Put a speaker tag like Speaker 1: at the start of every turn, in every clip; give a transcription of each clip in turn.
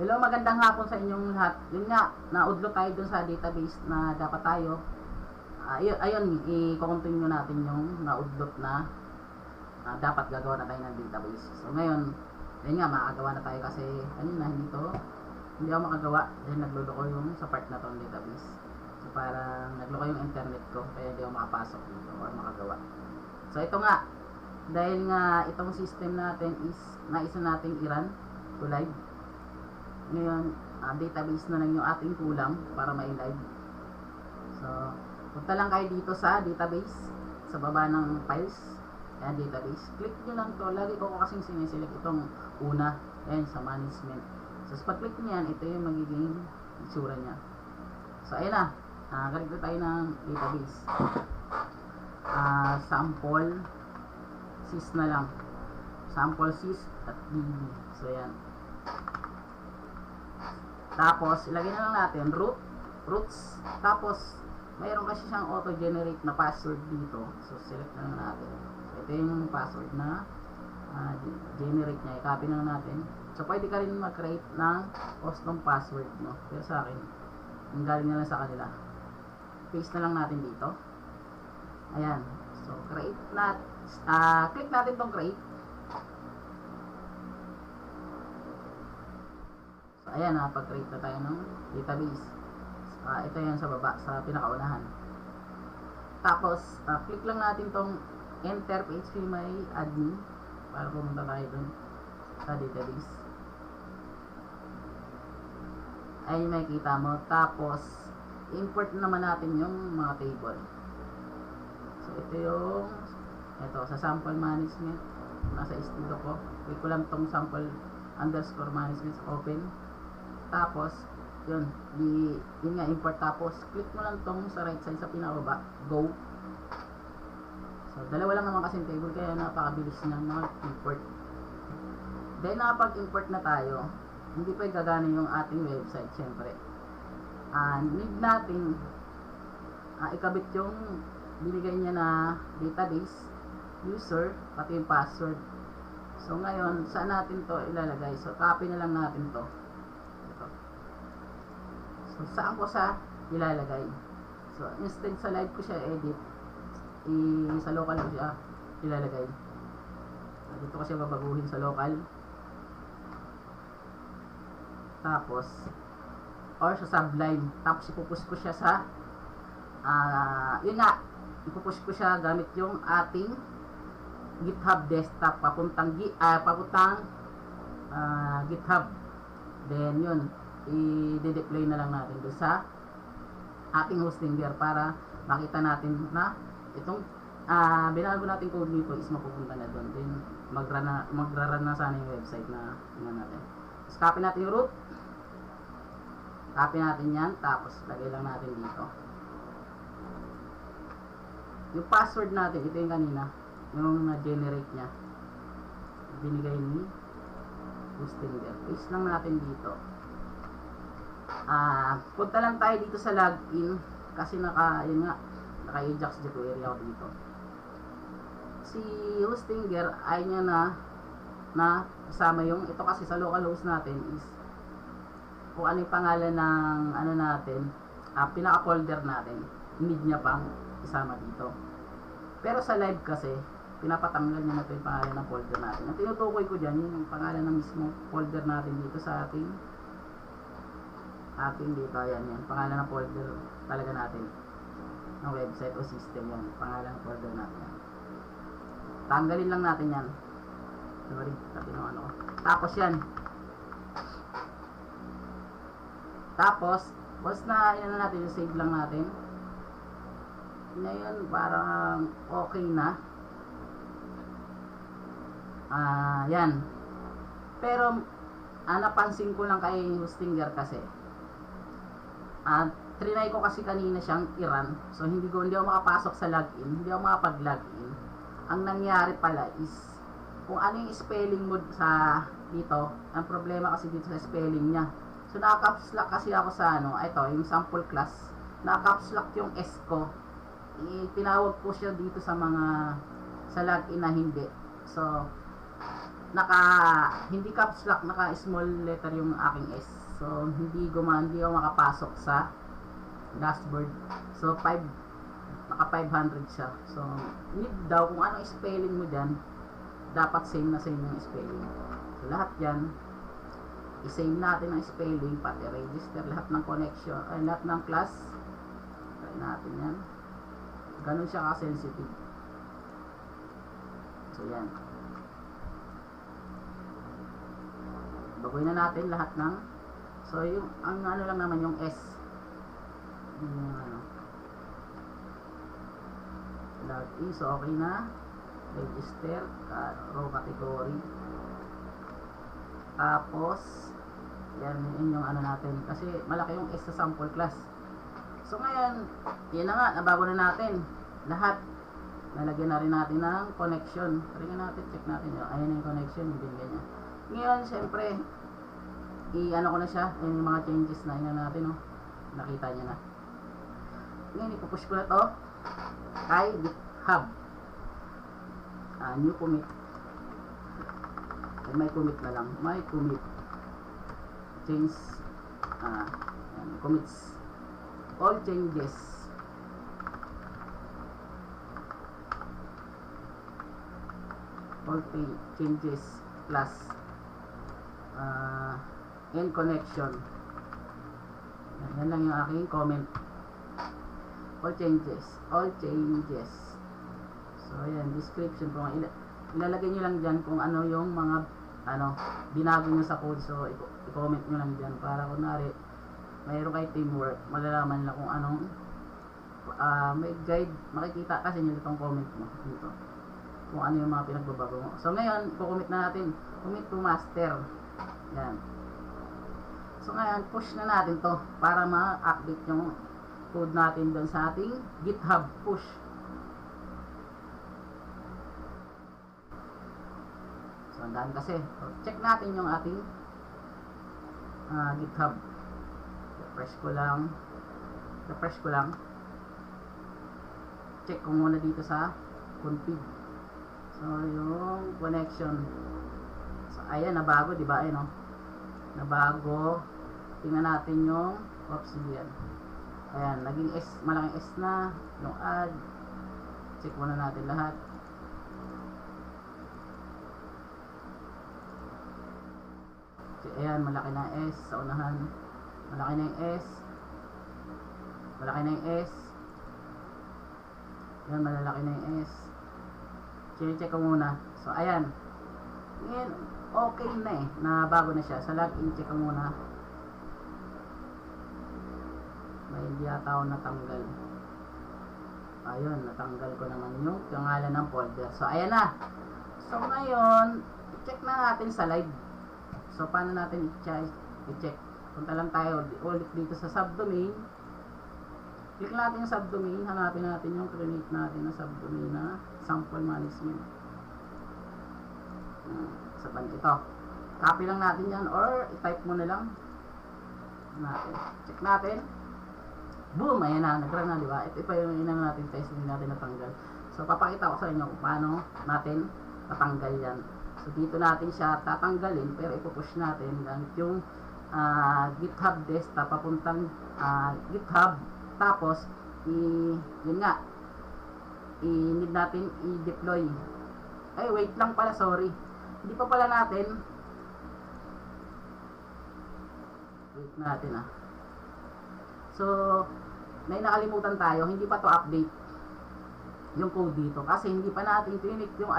Speaker 1: Hello, magandang hapon sa inyong lahat. Yun nga, naudlo tayo dun sa database na dapat tayo. Ayun, i-continue natin yung naudlot na dapat gagawa na tayo ng database. So ngayon, ayun nga, makagawa na tayo kasi kanina hindi ako makagawa dahil nagluloko yung sa part na to ng database. So parang nagloko yung internet ko kaya hindi ako makapasok dito or makagawa. So ito nga, dahil nga itong system natin is naisa nating i-run to live. Ngayon, database na lang yung ating kulang para ma-live. So, punta lang kayo dito sa database, sa baba ng files, ayan, database. Click nyo lang to. Lagi ko kasing siniselect itong una, ayan, sa management. So, sa pag-click nyo yan, ito yung magiging itsura nya. So, ayan na. Ganito tayo ng database. Sample sys na lang. Sample sys.db. So, ayan. Tapos, ilagay na lang natin roots. Tapos, mayroon kasi siyang auto-generate na password dito. So, select na lang natin. So, ito yung password na generate niya. I-copy na lang natin. So, pwede ka rin mag-create ng custom password, no? Pero sa akin, ang galing na lang sa kanila. Paste na lang natin dito. Ayan. So, click natin tong create. Ayan, pag-create na tayo ng database. Ito yan sa baba, sa pinakaunahan. Tapos, click lang natin tong enter php my admin para pumunta tayo dun sa database. Ayun, makikita mo. Tapos, import naman natin yung mga table. So, ito sa sample management. Nasa estilo ko. Click ko lang tong sample underscore management open. Tapos, yun nga, import. Tapos, click mo lang tong sa right side sa pinakababa, go. So, dalawa lang naman kasing table, kaya napakabilis niyang mag-import. Then, nakapag-import na tayo, hindi pa gagana yung ating website, syempre. Need natin ikabit yung binigay niya na database, user, pati yung password. So, ngayon, saan natin to ilalagay? So, copy na lang natin to. So, saan ko siya ilalagay? So, instead sa live ko siya edit, sa local ko siya ilalagay. So, dito ko siya babaguhin sa local. Tapos, or sa Sublime. Tapos, ipupush ko siya sa, yun nga, ipupush ko siya gamit yung ating GitHub desktop, papuntang GitHub. Then, yun, i-deploy na lang natin doon sa ating Hostinger para makita natin na itong binago natin code nito is mapupunta na doon. Then magra-run na sana yung website na tingnan natin. So, copy natin yung root. Copy natin yan. Tapos lagay lang natin dito. Yung password natin, ito yung kanina. Yung na-generate nya. Binigay ni Hostinger. Paste lang natin dito. Punta lang tayo dito sa login kasi naka-Ajax jQuery ako dito. Si Hostinger ay niya na kasama yung ito kasi sa localhost natin is kung ano yung pangalan ng natin, pinaka-folder natin, need niya pang isama dito. Pero sa live kasi pinapatanggal niya na ito yung pangalan ng folder natin. Ang tinutukoy ko dyan yung pangalan ng mismo folder natin dito sa ating dito, yan, pangalan ng folder talaga natin ng website o system, yan, pangalan ng folder natin yan. Tanggalin lang natin yan. Sorry, tapos yan. Tapos, once na natin, save lang natin. Ngayon, parang okay na. Yan. Pero, napansin ko lang kay Hostinger kasi trinay ko kasi kanina siyang i-run. So, hindi ako makapasok sa login. Hindi ako makapag-login. Ang nangyari pala is, kung ano yung spelling mo sa dito, ang problema kasi dito sa spelling niya. So, naka-caps lock kasi ako sa ito, yung sample class. Naka-caps lock yung S ko. Tinawag ko siya dito sa login na hindi. So, hindi caps lock, naka small letter yung aking S. So, hindi ako makapasok sa dashboard. So, naka 500 siya. So, need daw kung anong spelling mo dyan, dapat same na same yung spelling. So, lahat yan, i-save natin ang spelling, pati register, lahat ng connection, lahat ng class. Try natin yan. Ganun siya ka-sensitive. So, yan. Baguhin na natin lahat ng, so, yung, ang ano lang naman yung S. Yung ano. Login, so okay na. Register, row category. Tapos, yan yung ano natin. Kasi malaki yung S sa sample class. So ngayon, yan na nga, nabago na natin. Lahat. Nalagyan na rin natin ng connection. Tingnan natin, check natin yun. Ayan yung connection, yung binigay niya. Ngayon, syempre, i-ano ko na siya. Ayan yung mga changes na yun natin, no? Nakita niya na. Ngayon, ipupush ko na to kay GitHub. New commit. May commit na lang. May commit. Change. Commits. All changes. All changes plus in connection. Yan lang yung aking comment. All changes. All changes. So, ayan, description po. Ilalagay nyo lang dyan kung ano yung mga binago nyo sa code. So, i-comment nyo lang dyan para kunwari mayroon kayo teamwork, malalaman lang kung anong may guide, makikita kasi nyo itong comment mo dito kung ano yung mga pinagbabago mo. So, ngayon, i-commit na natin. Commit to master. Yan. So, ngayon, push na natin to para ma-update yung code natin doon sa ating GitHub push. So, ang dami kasi. So, check natin yung ating GitHub. Refresh ko lang. Check ko muna dito sa config. So, yung connection. So, ayan, nabago, di ba? Ayan, nabago. Tingnan natin yung yan. Ayan, naging S, malaking S na. Yung add. Check muna natin lahat. Ayan, malaki na S sa unahan. Malaki na yung S. Malaki na yung S. Ayan, malalaki na yung S. Check ko muna. So, ayan. Ngayon, okay na eh. Nabago na siya. Sa login, check ko muna. May hindi ata ako natanggal. Ayun, natanggal ko naman yung pangalan ng folder. So, ayan na. So, ngayon, check na natin sa live. So, paano natin i-check? Punta lang tayo ulit dito sa subdomain. Click natin yung subdomain. Hanapin natin yung create natin na subdomain na sample management. Sa ito. Copy lang natin yan or i-type mo na lang. Check natin. Boom! Ayan na. Nag-run na, di ba? Ito pa yung inano natin test. Hindi natin natanggal. So, papakita ko sa inyo kung paano natin tatanggal yan. So, dito natin siya tatanggalin pero ipupush natin gamit yung GitHub desktop papuntang GitHub. Tapos, yun nga, i-need natin i-deploy. Ay, wait lang pala, sorry. Hindi pa pala natin. Wait natin So, may nakalimutan tayo. Hindi pa to update yung code dito. Kasi hindi pa natin clinic yung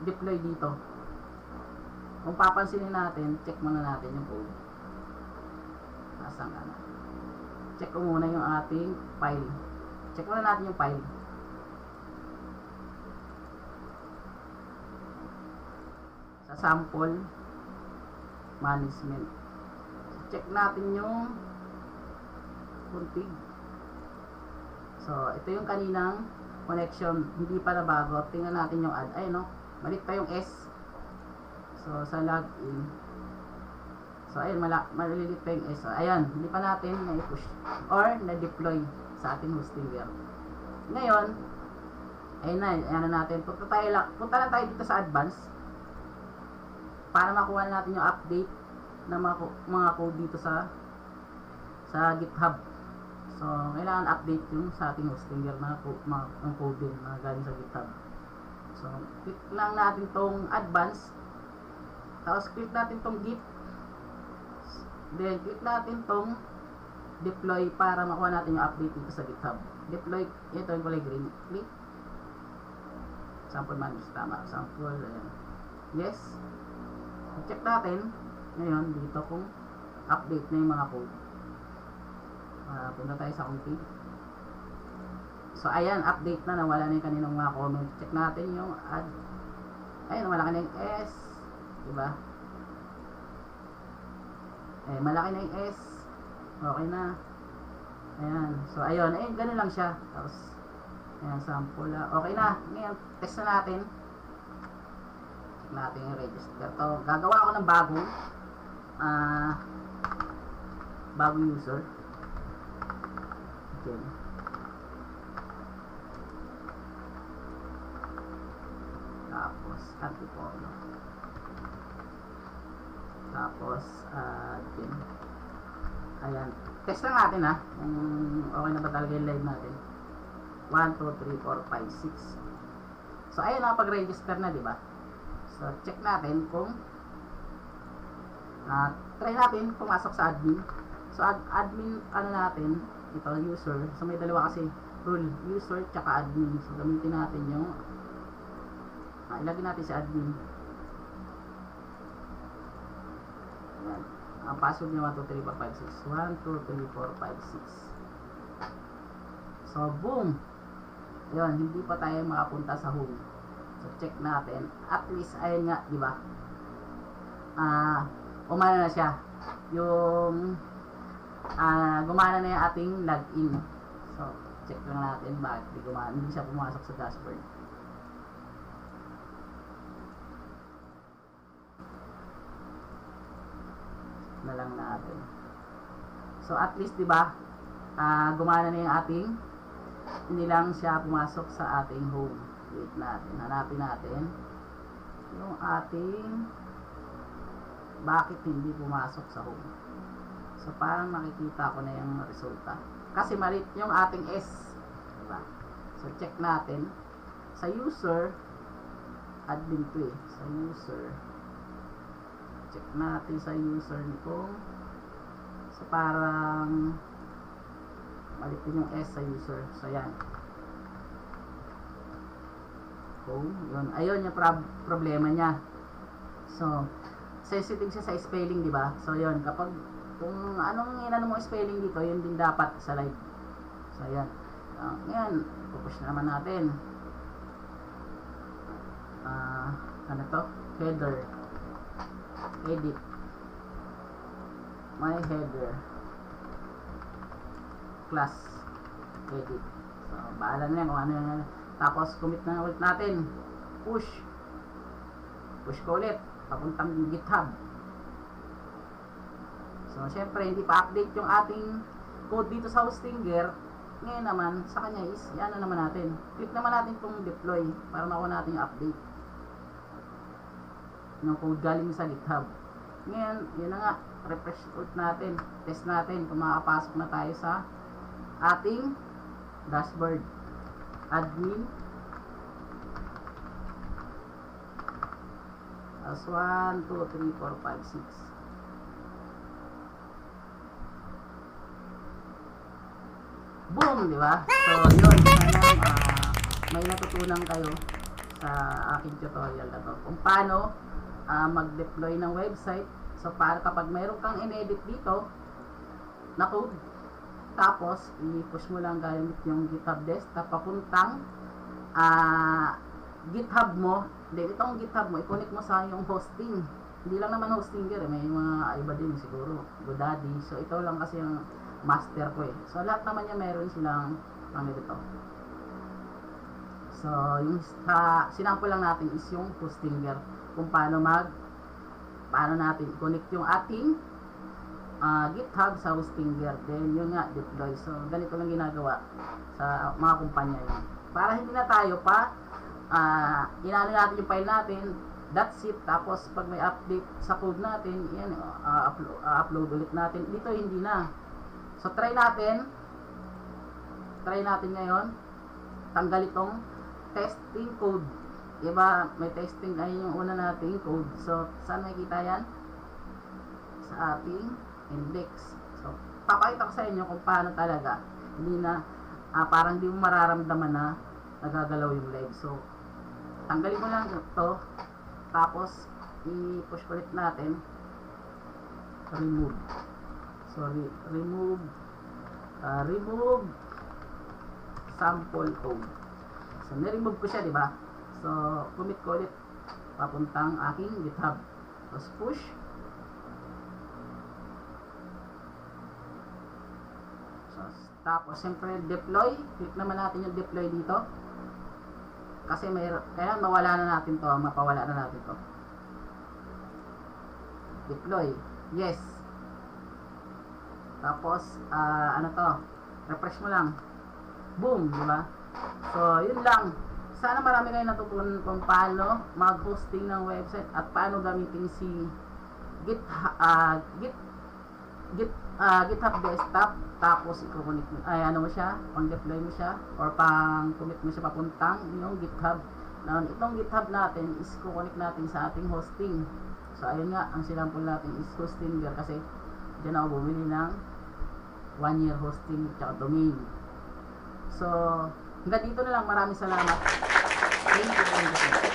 Speaker 1: deploy dito. Kung papansinin natin, check muna natin yung code. Nasaan ka na? Check ko muna yung ating file. Check muna natin yung file. Sa sample management. Check natin yung config. So, ito yung kaninang connection. Hindi pa nabago. Tingnan natin yung add. Ayun, no? Malit pa yung S. So, sa login. So, ayun, malilit pa yung S. So, ayan, hindi pa natin na-push or na-deploy sa ating hostingware. Ngayon, ayun na natin. Punta lang tayo dito sa advanced. para makuha natin yung update ng mga code dito sa GitHub. So, kailangan update yung sa ating Hostinger na ang code din na galing sa GitHub. So, click lang natin tong advance. Tapos, click natin tong git. Then, click natin tong deploy para makuha natin yung update dito sa GitHub. Deploy, ito yung kulay green. Click. Sample manage, tama. Sample, ayan. Yes. Check natin. Ngayon, dito kung update na yung mga code. Punta tayo sa config. So, ayan, update na. Nawala na yung kaninang mga comment. Check natin yung add. Ayan, malaki na yung S. Diba? Eh, malaki na yung S. Okay na. Ayan. So, ayun. Eh, ganun lang siya. Tapos, ayan, sample. Okay na. Ngayon, test na natin. Check natin yung register. To, gagawa ako ng bagong user. Okay. Tapos, anti-follow. Tapos, din. Ayan. Test lang natin ha. Kung okay na ba talaga yung live natin. 1, 2, 3, 4, 5, 6. So, ayun, nakapag-register na, diba? So, check natin kung try natin pumasok sa admin. So, admin, ano natin, ito, user. So, may dalawa kasi rule, user tsaka admin. So, gamitin natin yung ilagay natin sa admin. Ayan. Ang password niya 1, 2, 3, 4, 5, 6. 1, 2, 3, 4, 5, 6. So, boom! Ayan, hindi pa tayo makapunta sa home. So, check natin. At least, ayun nga, di ba? Umana na siya. Yung, gumana na yung ating login. So, check lang natin bakit di gumana. Hindi siya pumasok sa dashboard. Na lang natin. So, at least, di ba? Gumana na yung ating, hindi lang siya pumasok sa ating home. Wait natin. Hanapin natin yung ating bakit hindi pumasok sa home. So, parang makikita ko na yung resulta. Kasi malit yung ating S. Diba? So, check natin. Sa user, admin to eh. Sa user, check natin sa user kung so, parang malit yung S sa user. So, yan. Home. Yun. Ayun yung problema niya. So, sensitive siya sa spelling, di ba? So, yun. Kapag, kung anong inano mo spelling dito, yun din dapat sa live. So, yan. Ngayon, pupush na naman natin. Ano to? Header. Edit. My header. Class. Edit. So, bahala na yan kung ano yan. Tapos, commit na ulit natin. Push. Push ko ulit. Papuntang GitHub. So, syempre, hindi pa update yung ating code dito sa Hostinger. Ngayon naman, sa kanya is, yan na naman natin. Click naman natin itong deploy para makuha natin yung update ng code galing sa GitHub. Ngayon, yun na nga. Refresh ulit natin. Test natin kung makapasok na tayo sa ating dashboard. Admin. As 1, 2, 3, 4, 5, 6. Boom! Di ba? So, yun. Sana may natutunan kayo sa aking tutorial na to. Kung paano mag-deploy ng website. So, para kapag mayroon kang in-edit dito na code, tapos, i-push mo lang gamit yung GitHub desktop papuntang GitHub mo. Then, itong GitHub mo, i-connect mo sa yung hosting. Hindi lang naman Hostinger, may mga iba din siguro, GoDaddy. So, ito lang kasi yung master ko eh. So, lahat naman niya meron silang dito. So, yung sinample lang natin is yung Hostinger. Kung paano natin i-connect yung ating GitHub sa Hostinger. Then, yun nga, deploy. So, ganito lang ginagawa sa mga kumpanya yun. Para hindi na tayo pa, inano natin yung file natin, That's it. Tapos pag may update sa code natin, yan, upload ulit natin. Dito hindi na. So try natin ngayon tanggal itong testing code. Diba, may testing ay yung una nating code. So saan makikita yan? Sa ating index. So papakita ko sa inyo kung paano talaga. Hindi na parang di mo mararamdaman na nagagalaw yung live. So tanggalin mo lang ito, tapos i-push ulit natin, remove sample code. So na-remove ko siya, di ba? So commit ko ulit papuntang aking GitHub, tapos push. So tapos siyempre deploy, click naman natin yung deploy dito. Kasi kaya mawala na natin to, mapawala na natin to. Deploy. Yes. Tapos, ano to? Refresh mo lang. Boom, di ba? So, yun lang. Sana marami kayo natutunan kung paano mag-hosting ng website at paano gamitin si GitHub Desktop. Tapos i-connect mo, ano mo siya, pang-deploy mo siya or pang-commit mo siya papuntang yung GitHub. Now, itong GitHub natin is connect natin sa ating hosting. So ayun nga, ang sinampol natin is Hostinger kasi diyan ako bumili ng 1 year hosting at domain. So hanggang dito na lang. Maraming salamat. Thank you.